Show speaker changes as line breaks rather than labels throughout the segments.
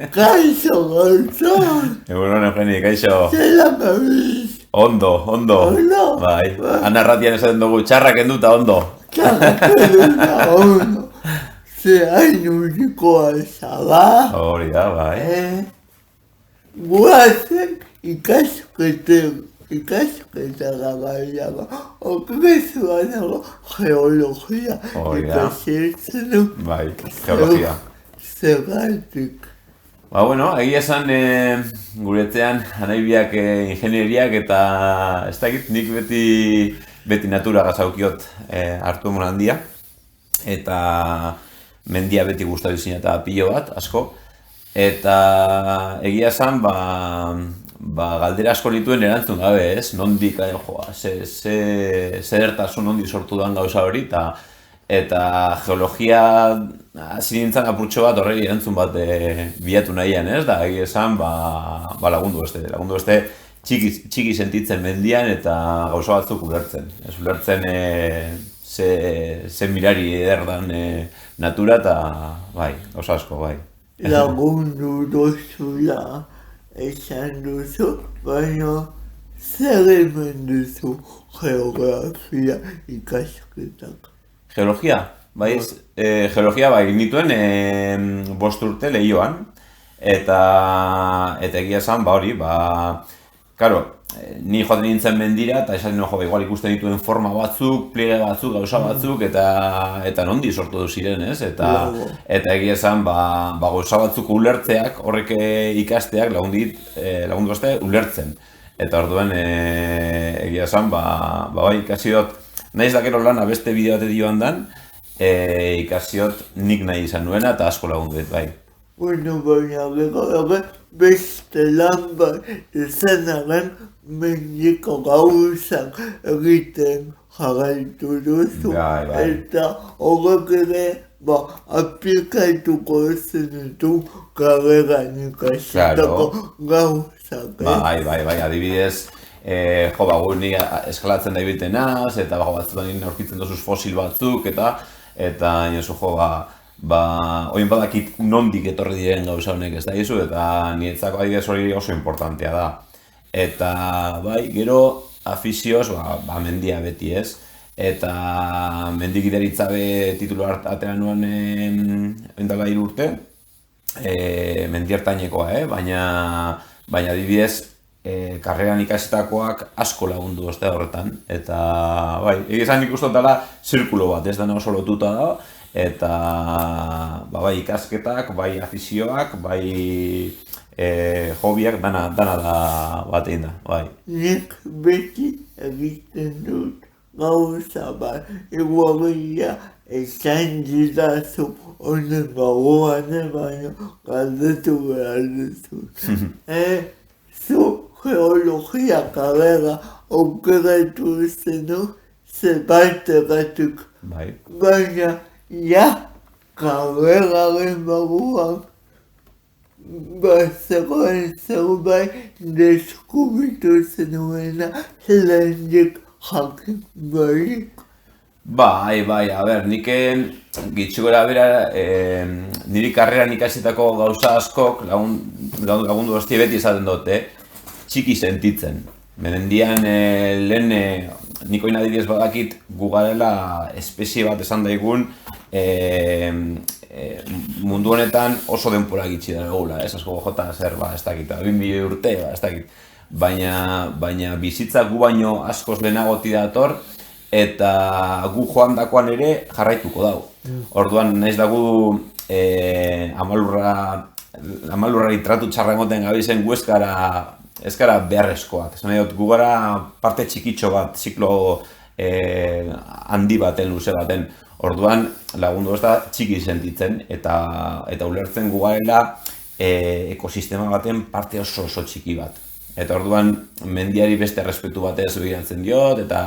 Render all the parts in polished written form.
Kaixo gauzon!
Egunon, Eugeni, kaixo.
Zelan gabiz?
Ondo.
Ondo?
Bai, Ana Ratian esaten dugu, txarrak enduta ondo.
Txarrak enduta ondo. Ze hain urikoa zaba.
Hori da, bai.
Guazen ikasketa gabaiago. Okezu anago geologia ikasirtzen du.
Bai, geologia.
Zergatik.
Bueno, egia esan guretzean anaibiak ingenieriak eta ez dakit, nik beti natura gazaukiot hartu emon handia. Eta mendia beti gustatu izin eta pilo bat, asko. Eta egia esan, galdera asko nituen erantzun gabe, ez? Nondik, zedertasun nondik sortu duan gauza hori, eta geologia hasi nintzen apurtxo bat horregi erantzun bat bilatu nahian, ez? Da, egia esan, lagundu beste txiki sentitzen mendian eta gauza batzuk ulertzen. Ez ulertzen ze mirari ederdan natura eta, bai, gauza asko, bai.
Lagundu dozula esan duzu, baina zer hemen duzu geografia ikasketak.
Geologia? Bai, geologia bai, nituen 5 urte lehioan, eta egia esan, hori, karo, ni joaten nintzen mendira, eta esaten nuen igual ikusten dituen forma batzuk, pliege batzuk, gauza batzuk, eta nondi sortu du ziren, ez? Eta egia esan, gauza batzuk ulertzeak, horrek ikasteak lagundu beste ulertzen. Eta orduan, egia esan, bai, ikasi dut, nahiz dakero lana beste bideo bat joan dan, ikasiot nik nahi izan nuena eta asko lagundu dut, bai.
Bueno, baina beste lan bat izanaren mendiko gauzak egiten jarraitu duzu. Eta horrek ere aplikatuko zentu karreran ikasitako gauzak.
Bai, adibidez, ni eskalatzen da ibilten naz, eta batzutan aurkitzen dozuz fosil batzuk, eta inozu oin badakit nondik etorri diren gauza honek ez da izu, eta niretzako adibidez hori oso importantea da. Eta bai, gero afizioz, mendia beti ez, eta mendik idaritzabe titulu atera nuen endala 3 urte, mendiertainekoa, baina adibidez, karreran ikasitakoak asko lagundu oste horretan, eta bai, egizan ikusten dela zirkulo bat, ez dena oso lotuta da, eta bai ikasketak, bai afizioak, bai hobiak, dana da batein da, bai.
Nik beti egiten dut gauza bat, igualia esan didazu honen gagoan, baina galdetu behar duzu. Zu geologia karrera aukeratu zenu zebaitegatik. Baina, karreraren baguan zegoen zerbait deskubritu zenuena lehendik jakin barik.
Bai, nik gitxugora bera, niri karreran ikasitako gauza askok lagundu hostia beti esaten dute, txiki sentitzen. Mendian lehen, niko inadidez badakit gugarela espezie bat esan daigun mundu honetan oso denpora gitxi da egula, ez asko jota zer, ez dakit, 2000 urte, ez dakit. Baina bizitza gu baino askoz lehenagoti dator, eta gu joan dakoan ere jarraituko dago. Orduan, nahiz dagu amalurrari tratu txarra emoten gabizen gu ez gara beharrezkoak. Ez nahi dut, gu gara parte txikitxo bat, ziklo handi baten, luze baten. Orduan, lagundu ez da txiki sentitzen, eta ulertzen gu garela ekosistema baten parte oso txiki bat. Eta orduan, mendiari beste respetu batez begiratzen diot, eta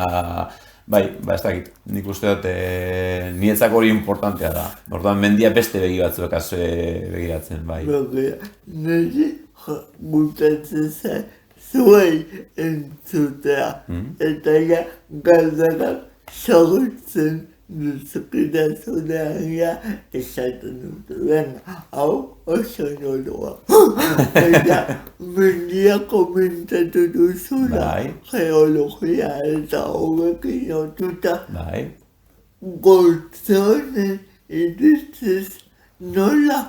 bai, ez dakit, nik uste dut niretzako hori importantea da. Orduan, mendia beste begi batzuekaz begiratzen, bai.
Nire gustatzen zen zuei entzutea, eta galderak sortzen duzukidazunea esaten dutuen, hau oso noroa. Eta mendia komentatu duzula,
Bai.
geologia eta horrekin lotuta,
Bai.
Gozonen iritziz nola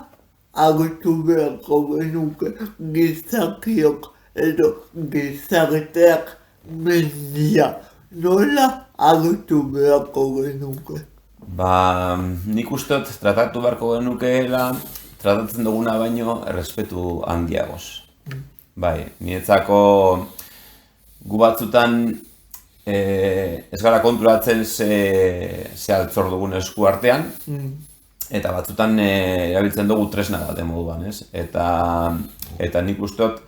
agertu beharko genuke gizakiok edo gizarteak mendia. Nola agertu beharko genuke.
Ba, nik uste dut tratatu beharko genukeela, tratatzen duguna baino errespetu handiagoz. Bai, niretzako gu batzutan ez gara konturatzen ze altzor dugun esku artean, eta batzutan erabiltzen dugu tresna bat moduan, ez? Eta nik uste dut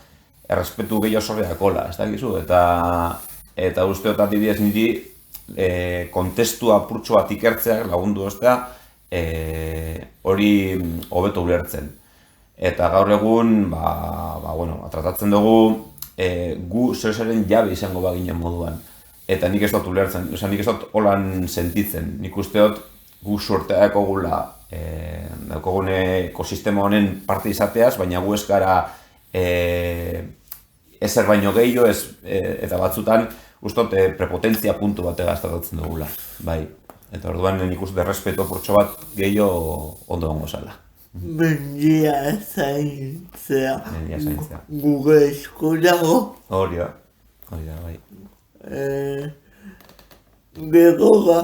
errespetu gehiago sorriakola, ez dakizu? Eta uste dut adibidez niri kontestu apurtxo bat ikertzeak lagundu ostea hori hobeto ulertzen. Eta gaur egun, tratatzen dugu gu zeren jabe izango baginen moduan. Eta nik ez dut ulertzen, nik ez dut holan sentitzen. Nik uste dut gu suertea ekogula daukogune ekosistema honen parte izateaz, baina gu ez gara ezer baino gehiago, eta batzutan uste dut prepotentzia puntu bategaz tratatzen dugula. Bai. Eta orduan nik uste dut respeto portxo bat gehiago ondo gongo zala.
Mendia zaintzea gure esku dago.
Hori da, bai.
Gerora,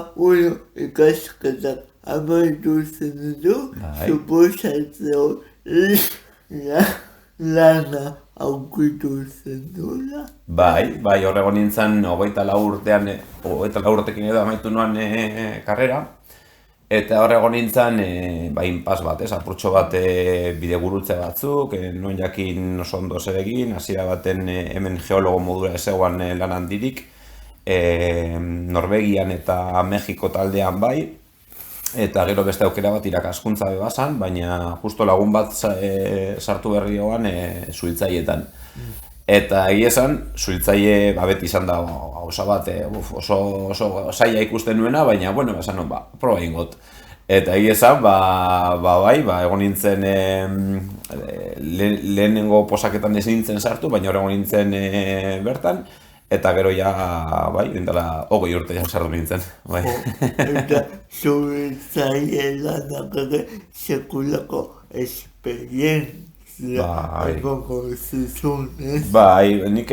ikasketak amaitu zen du, suposatzeo lana aurkitu zen dula.
Bai, horrego nintzen 24 urtekin edo amaitu nuan karrera. Eta horrego nintzen inpas bat, apurtxo bat bidegurutze batzuk, nuen jakin oso ondo zer egin, hasiera baten hemen geologo modura ezegoan lan handirik, Norvegian eta Mexiko taldean bai, eta gero beste aukera bat irakaskuntza bebazan, baina justo lagun bat sartu berrioan suhiltzaietan. Eta egia esan, suhiltzaile beti izan da gauza bat oso zaila ikusten nuena, baina, esan non, proba ingot. Eta egia esan, egon nintzen lehenengo posaketan ez nintzen sartu, baina egon nintzen bertan, eta gero ja, indela 20 urte sartu nintzen.
Eta suhiltzaile lanak ere sekulako esperientzia.
Nik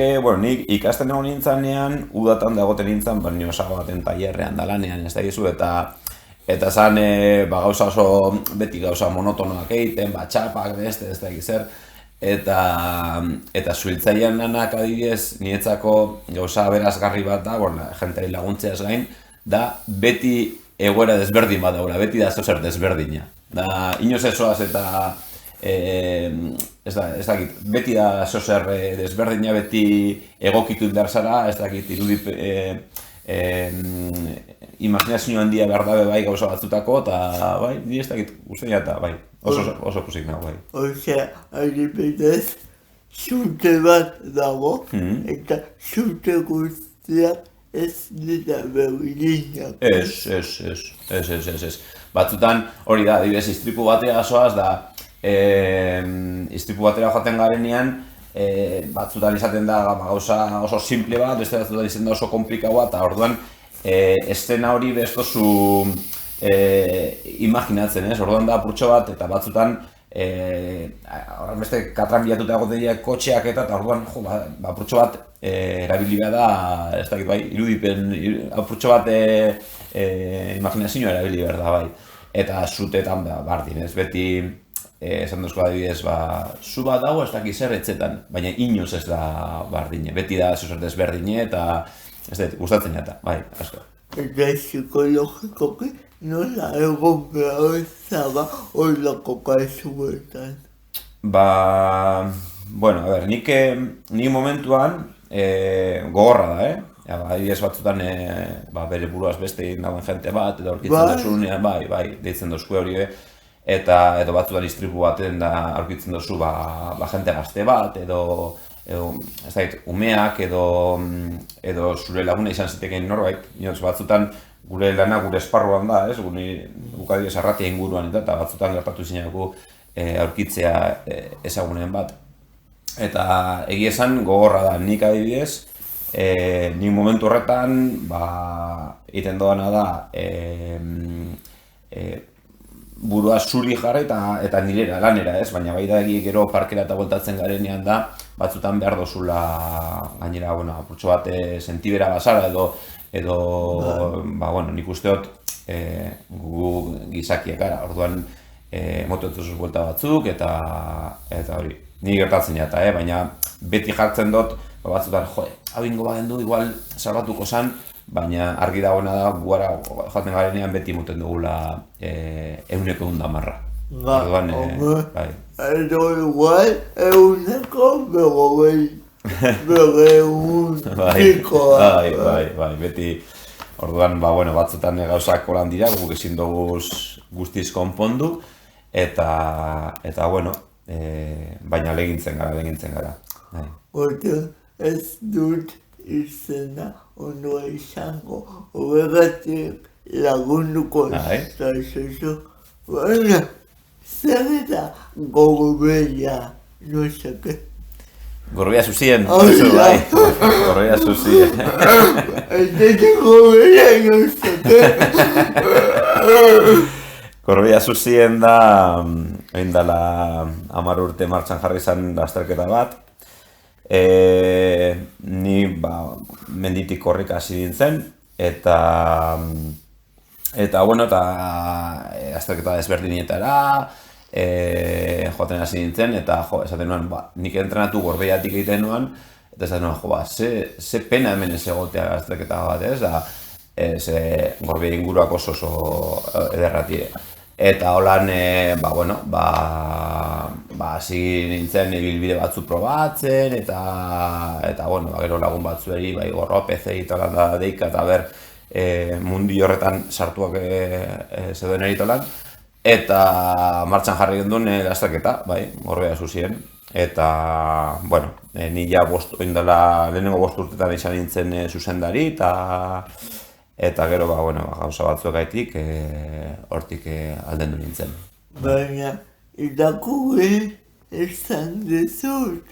ikasten egon nintzanean, udatan dagoten nintzen, baina osago baten tailerrean dalanean, ez da gizu, eta zan gauza oso, beti gauza monotonoak egiten, txapak, beste, ez da gizer, eta suhiltzailean lanak adibidez, niretzako gauza berazgarri bat da, jenteari laguntzeaz gain, da beti egoera desberdin bat daula, beti da zozer desberdina. Da, inoz ezoaz eta ez dakit, beti da zozer desberdina, beti egokitu indar zara, ez dakit, irudip imaginazio handia behar dabe gauza batzutako, eta ni ez dakit guztia eta oso pusik nago bai.
Osea, adibidez, zute bat dago, eta zute guztiak ez dira berdinak.
Ez. Batzutan hori da, adibidez, istripu batera zoaz da, istripu batera joaten garenean, batzutan izaten da gauza oso simple bat, beste batzutan izaten da oso komplikau bat, eta orduan eszena hori bestozu imaginatzen, orduan da apurtxo bat, eta batzutan beste katran bilatuta egoten dira kotxeak eta orduan apurtxo bat erabili behar da, ez dakit irudipen, apurtxo bat imaginazioa erabili behar da eta zutetan bardin, ez beti esan duzko adibidez, zu bat dago ez dakit zer etxetan, baina inoz ez da bardine, beti da zuzer desberdine eta ez dut, gustatzen eta, asko.
Eta psikologikoki nola egon behar zaba horlako kasuetan?
Nik momentuan gogorra da, adibidez batzutan bere buruaz beste nagoen jente bat, edo aurkitzen duzunean, deitzen duzku hori eta edo batzutan istripu baten da aurkitzen duzu jente gazte bat, edo ez dakit, umeak edo zure laguna izan zitekeen norbait, batzutan gure lana gure esparruan da, ez? Gukadibidez arratia inguruan eta batzutan gertatu zinako aurkitzea ezagunen bat. Eta egia esan gogorra da, nik adibidez, nik momentu horretan, egiten doana da, burua zuri jarri eta nirera, lanera, ez? Baina bai da gero parkera eta bueltatzen garenean da, batzutan behar dozula, gainera, apurtxo bat sentibera bazara edo nik usteot gu gizakiak gara, orduan motoetuzuz buelta batzuk eta hori, ni gertatzen jata, baina beti jartzen dut, batzutan, hau ingo badendu, igual salbatuko zan, baina argi dagoena da, guara joaten garenean beti muten dugula 100%. Orduan, bai.
Edo igual, 100
Bai, beti. Orduan, batzutan gauzak holan dira, guk ezin dugu guztiz konpondu, eta baina legintzen gara.
Orduan, ez dut izena ondoa izango, horregatik lagunduko zaitzu. Baina, zer eta Gorbea, no seke.
Gorbea zuzien, bai, Gorbea zuzien.
Ez Gorbea, no seke.
Gorbea zuzien da, egin dela 10 urte martxan jarri zen lasterketa bat. Ni menditik korrika hasi nintzen, eta azterketa desberdinetara joaten hasi nintzen, eta esaten nuen, nik entrenatu Gorbeatik egiten nuen, eta esaten nuen, ze pena hemen ez egotea azterketa bat, ez? Gorbea inguruak oso ederratire. Eta holan, hasi nintzen ibilbide batzu probatzen, eta gero lagun batzueri, Gorropez egitolan da deika, eta mundi horretan sartuak zeuden eritolan. Eta martxan jarri genduen lasterketa, Gorbea zuzien. Eta, ni ja lehenengo 5 urtetan izan nintzen zuzendari, eta gero, gauza batzuekaitik hortik aldendu nintzen.
Baina, irakurri esan dezut,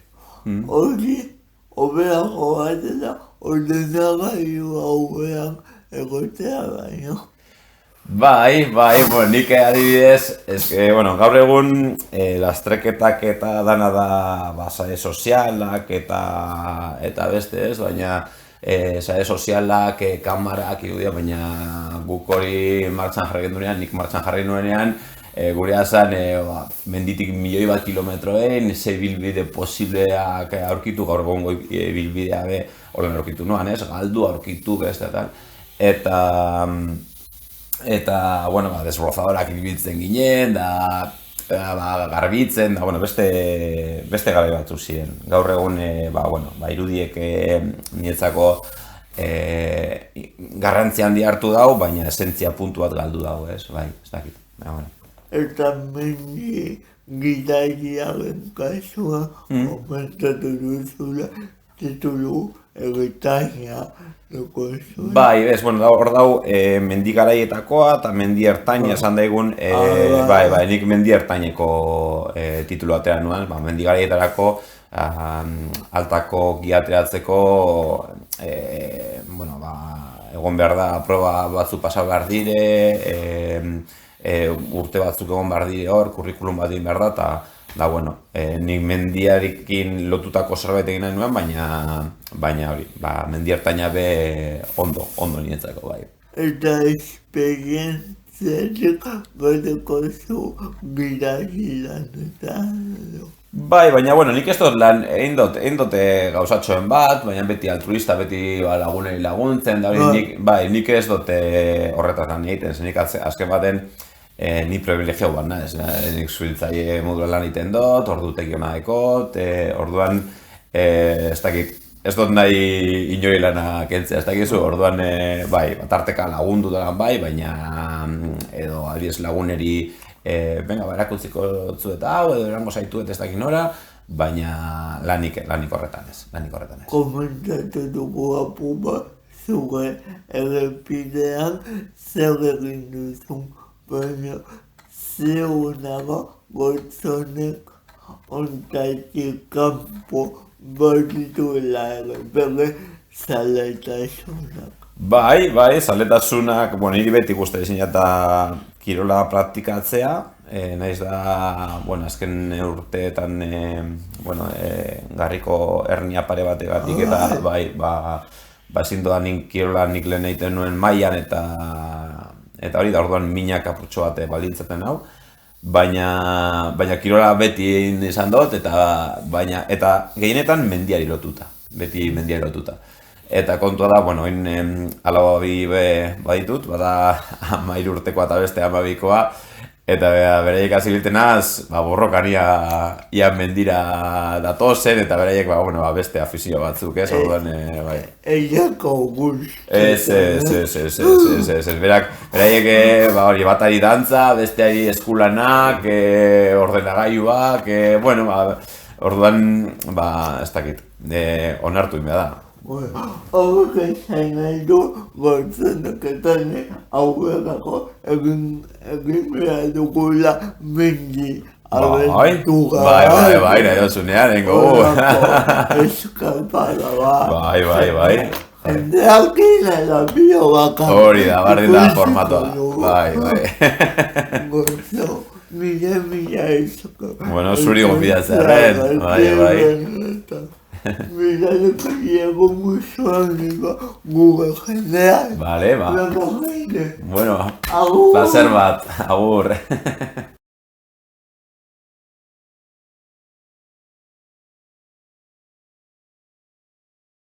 hori hobeago bat da ordenagailu hauean egotea baino.
Bai, nik adibidez, gaur egun lastreketak eta dana da sare sozialak eta beste ez, baina sare sozialak, kamarak, baina guk hori martxan jarri gendunean, nik martxan jarri nuenean, gurea zen menditik 1.000.000 kilometroen, ze bilbide posibleak aurkitu, gaur egongo bilbidea horren aurkitu nuan, galdu aurkitu, eta desbrozadorak ibiltzen ginen, garbitzen, beste gabe batzu ziren. Gaur egun, irudiek niretzako garrantzi handi hartu dau, baina esentzia puntu bat galdu dau, ez dakit.
Eta mendi gidariaren kasua, komentatu duzula, titulu ertaina duko zuen.
Bai, hor dau mendi garaietakoa eta mendi ertaina esan daigun, nik mendi ertaineko titulu atera nuen, mendi garaietarako altako gia ateratzeko, egon behar da, proba batzu pasa behar dire, urte batzuk egon behar dire hor, kurrikulum bat egin behar da, eta nik mendiarekin lotutako zerbait egin nahi nuen, baina hori, mendi ertaina be ondo niretzako, bai.
Eta esperientziatik bateko zu gidari lanetan.
Bai, baina nik ez dut lan, egin dut gauzatxoen bat, baina beti altruista, beti lagunei laguntzen, nik ez dut horretaz lan egiten, nik azken baten ni privilegio bat naiz, nik zuhiltzaile moduan lan egiten dut, ordutegi hona dekot, orduan ez dakit, ez dut nahi inori lana kentzea, ez dakizu, orduan tarteka lagundu da lan baina edo adiez laguneri erakutziko zu eta hau, edo erango zaitu eta ez dakit nora, baina lanik horretan ez.
Komentatu dugu apuma, zure errepidean zer egin duzun, baina ziur nago gozonek ontatik kanpo badituela ere bere zaletasunak.
Bai, zaletasunak, bueno, niri beti guzti izin eta kirola praktikatzea, naiz da, bueno, azken urteetan, garriko hernia pare bategatik eta bai, ezin dodan kirola nik lehen egiten nuen mailan eta hori da orduan minak apurtxo bat baldintzaten hau, baina kirola beti izan dut eta gehienetan mendiari lotuta, beti mendiari lotuta. Eta kontua da, bueno, alaba bi baditut, bada 13 urtekoa eta beste 12koa, eta beraiek hasi biltenaz, borrokan ia mendira datozen, eta beraiek, beste afizio batzuk, ez, orduan, bai.
Eiako guzti.
Ez, beraiek, hori, batari dantza, besteari eskulanak, ordenagailuak, orduan, ez dakit, onartu inbea da.
Horrek esan nahi du gozoneketan aurrerako egin behar dugula mendi abentura.
Bai, nahi dozunean,
Eskapada bat.
Bai.
Jendeak inela bio baka.
Hori da, bardin da formatoa. Bai.
Gozo, mila izako.
Bueno, zuri gonbidatzen, bai.
Mira lo que llevo mucho amigo, gure jendeak.
Vale, ba.
Bueno,
Bueno, placer bat, agur.